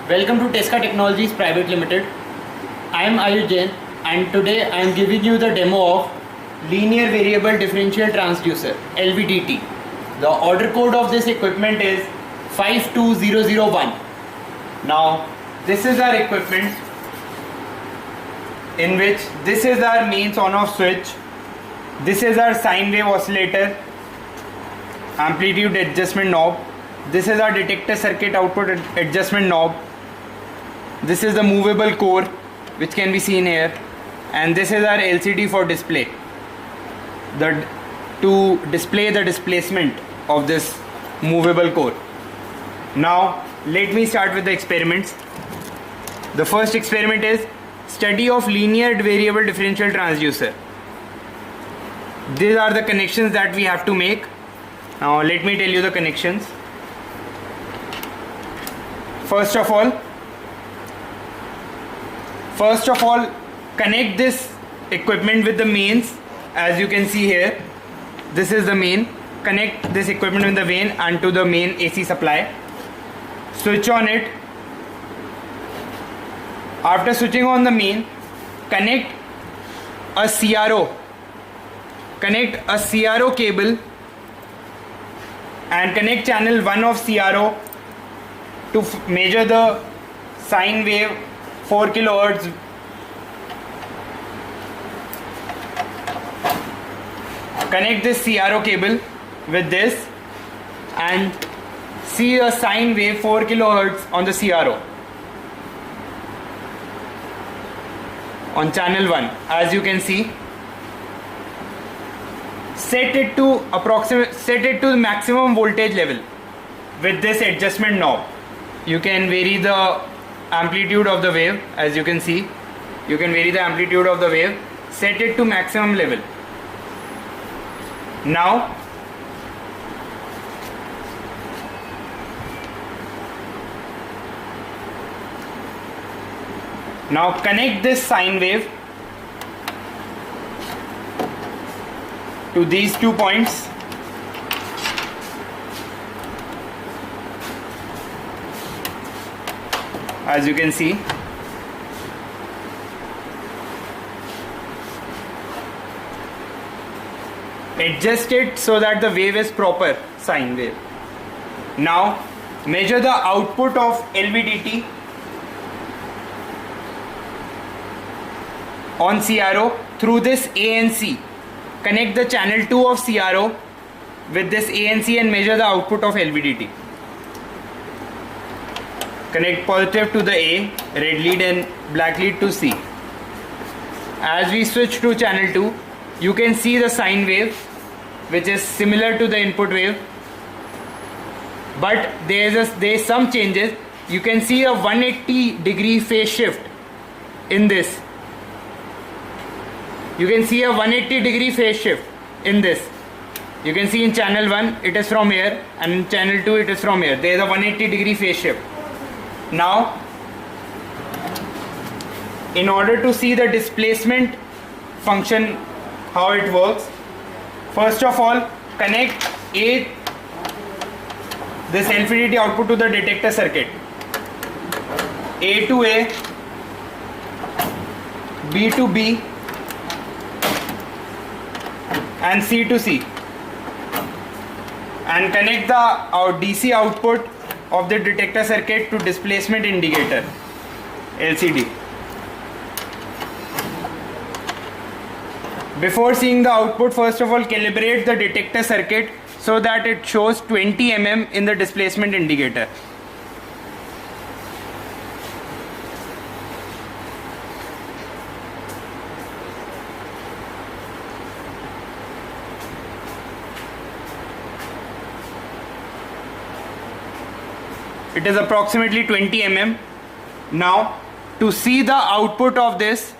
Welcome to Tesca Technologies Private Limited. I am Ayush Jain and today I am giving you the demo of Linear Variable Differential Transducer LVDT. The order code of this equipment is 52001. Now this is our equipment in which this is our mains on-off switch. This is our sine wave oscillator, amplitude adjustment knob. This is our detector circuit output adjustment knob. This is the movable core which can be seen here, and this is our LCD for display, to display the displacement of this movable core. Now let me start with the experiments. The first experiment is study of linear variable differential transducer. These are the connections that we have to make. Now let me tell you the connections. First of all, connect this equipment with the mains. As you can see here, this is the main. Connect this equipment with the main and to the main AC supply. Switch on it. After switching on the main, connect a CRO. Connect a CRO cable and connect channel 1 of CRO to measure the sine wave 4 kHz. Connect this CRO cable with this and see a sine wave 4 kHz on the CRO on channel 1. As you can see, set it to the maximum voltage level with this adjustment knob. You can vary the amplitude of the wave. As you can see, you can vary the amplitude of the wave. Set it to maximum level. Now connect this sine wave to these 2 points. As you can see, adjust it so that the wave is proper sine wave. Now measure the output of LVDT on CRO through this ANC. Connect the channel 2 of CRO with this ANC and measure the output of LVDT. Connect positive to the A, red lead, and black lead to C. As we switch to channel 2, you can see the sine wave, which is similar to the input wave, but there is some changes. You can see a 180 degree phase shift in this. You can see a 180 degree phase shift in this. You can see in channel 1 it is from here, and in channel 2 it is from here. There is a 180 degree phase shift. Now, in order to see the displacement function, how it works, first of all, connect this LVDT output to the detector circuit. A to A, B to B, and C to C, and connect the DC output of the detector circuit to displacement indicator LCD. Before seeing the output, first of all, calibrate the detector circuit so that it shows 20 mm in the displacement indicator. It is approximately 20 mm. Now to see the output of this,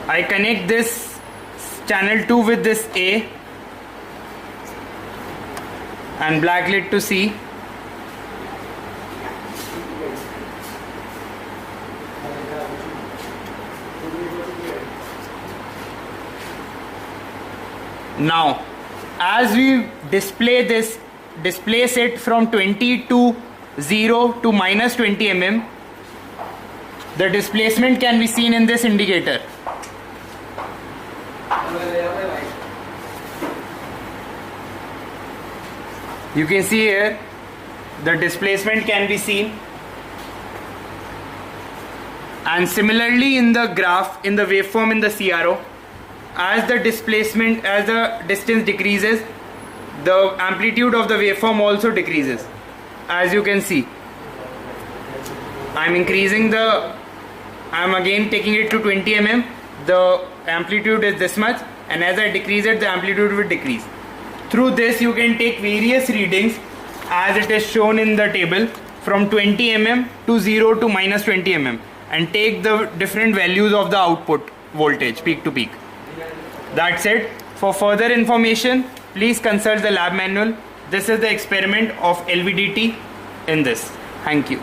I connect this channel 2 with this A and black lead to C. Now, as we displace it from 20 to 0 to minus 20 mm, the displacement can be seen in this indicator. You can see here the displacement can be seen, and similarly in the graph, in the waveform in the CRO, as the distance decreases, the amplitude of the waveform also decreases. As you can see, I'm again taking it to 20 mm, the amplitude is this much, and as I decrease it, the amplitude will decrease. Through this you can take various readings as it is shown in the table from 20 mm to 0 to minus 20 mm, and take the different values of the output voltage peak to peak. That's it. For further information, please consult the lab manual. This is the experiment of LVDT in this. Thank you.